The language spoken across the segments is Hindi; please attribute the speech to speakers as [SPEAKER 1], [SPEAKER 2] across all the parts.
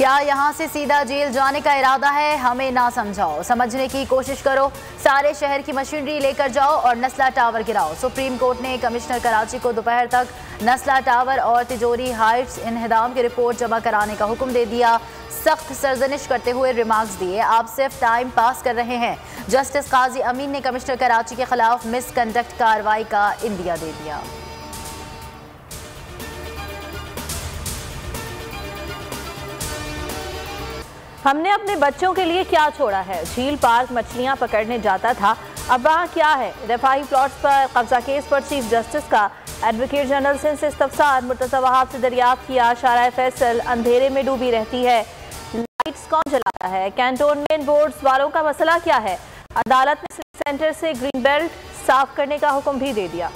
[SPEAKER 1] क्या यहाँ से सीधा जेल जाने का इरादा है? हमें ना समझाओ, समझने की कोशिश करो। सारे शहर की मशीनरी लेकर जाओ और नस्ला टावर गिराओ। सुप्रीम कोर्ट ने कमिश्नर कराची को दोपहर तक नस्ला टावर और तिजोरी हाइट्स इन्हदाम की रिपोर्ट जमा कराने का हुक्म दे दिया। सख्त सरजनिश करते हुए रिमार्क्स दिए, आप सिर्फ टाइम पास कर रहे हैं। जस्टिस काजी अमीन ने कमिश्नर कराची के खिलाफ मिसकंडक्ट कार्रवाई का इंदिया दे दिया।
[SPEAKER 2] हमने अपने बच्चों के लिए क्या छोड़ा है? झील पार्क मछलियां पकड़ने जाता था, अब वहाँ क्या है? रफाही प्लॉट्स पर कब्जा केस पर चीफ जस्टिस का एडवोकेट जनरल सिंध से इस्तफसार। मुर्तज़ा वहाब से दरियाफ्त किया, शाराए फैसल अंधेरे में डूबी रहती है, लाइट्स कौन जलाता है? कैंटोनमेंट बोर्ड्स वालों का मसला क्या है? अदालत ने सेंटर से ग्रीन बेल्ट साफ करने का हुक्म भी दे दिया।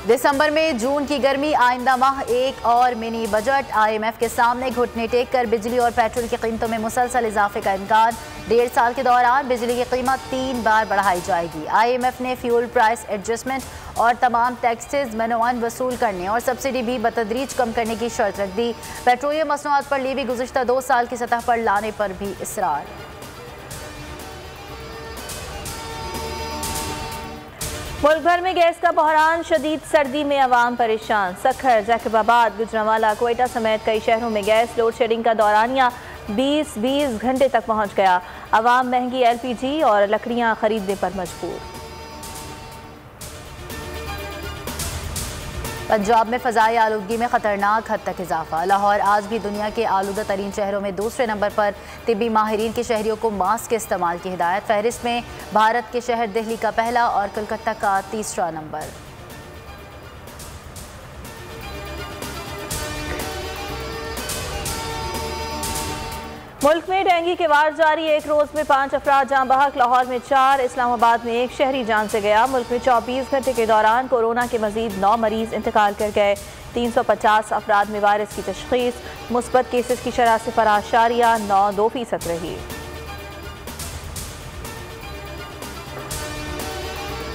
[SPEAKER 1] दिसंबर में जून की गर्मी, आइंदा माह एक और मिनी बजट। IMF के सामने घुटने टेक कर बिजली और पेट्रोल की कीमतों में मुसलसल इजाफे का इम्कान। 1.5 साल के दौरान बिजली की कीमत 3 बार बढ़ाई जाएगी। IMF ने फ्यूल प्राइस एडजस्टमेंट और तमाम टैक्सेस मनोअन वसूल करने और सब्सिडी भी बतदरीज कम करने की शर्त रख दी। पेट्रोलियम मसनूआत पर लीवी गुज़िश्ता 2 साल की सतह पर लाने पर भी इसरार।
[SPEAKER 2] मुल्क भर में गैस का बहरान, शदीद सर्दी में अवाम परेशान। सखर, जैकबाबाद, गुजरांवाला, कोयटा समेत कई शहरों में गैस लोड शेडिंग का दौरानिया 20 घंटे तक पहुंच गया। अवाम महंगी LPG और लकड़ियां खरीदने पर मजबूर।
[SPEAKER 1] पंजाब में फ़ज़ाई आलूदगी में ख़तरनाक हद तक इजाफा। लाहौर आज भी दुनिया के आलूदा तरीन शहरों में दूसरे नंबर पर। तिब्बी माहिरीन के शहरियों को मास्क के इस्तेमाल की हिदायत। फहरिस्त में भारत के शहर दिल्ली का पहला और कोलकाता का तीसरा नंबर।
[SPEAKER 2] मुल्क में डेंगू के वार जारी, एक रोज में 5 अफराद जान बहक। लाहौर में 4, इस्लामाबाद में 1 शहरी जान से गया। मुल्क में 24 घंटे के दौरान कोरोना के मजीद 9 मरीज इंतकाल कर गए। 350 अफराद में वायरस की तशखीस। मुस्बत केसेस की शरह 0.92% रही।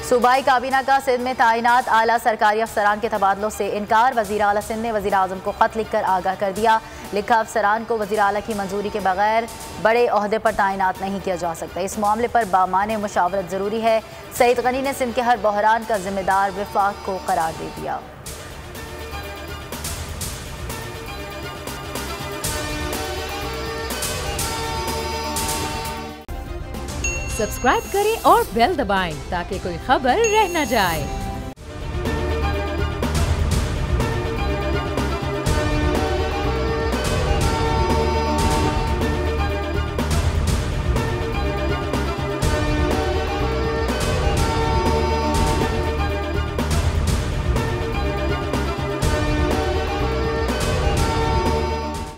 [SPEAKER 1] सूबाई काबीना का सिंध में तैनात आला सरकारी अफसरान के तबादलों से इनकार। वज़ीर आला सिंध ने वज़ीर आज़म को ख़त लिखकर आगाह कर दिया। लिखा, अफसरान को वज़ीर आला की मंजूरी के बगैर बड़े ओहदे पर तैनात नहीं किया जा सकता। इस मामले पर बामाने मुशावरत ज़रूरी है। सईद गनी ने सिंध के हर बहरान का जिम्मेदार विफाक को करार दे दिया।
[SPEAKER 3] सब्सक्राइब करें और बेल दबाएं ताकि कोई खबर रह न जाए।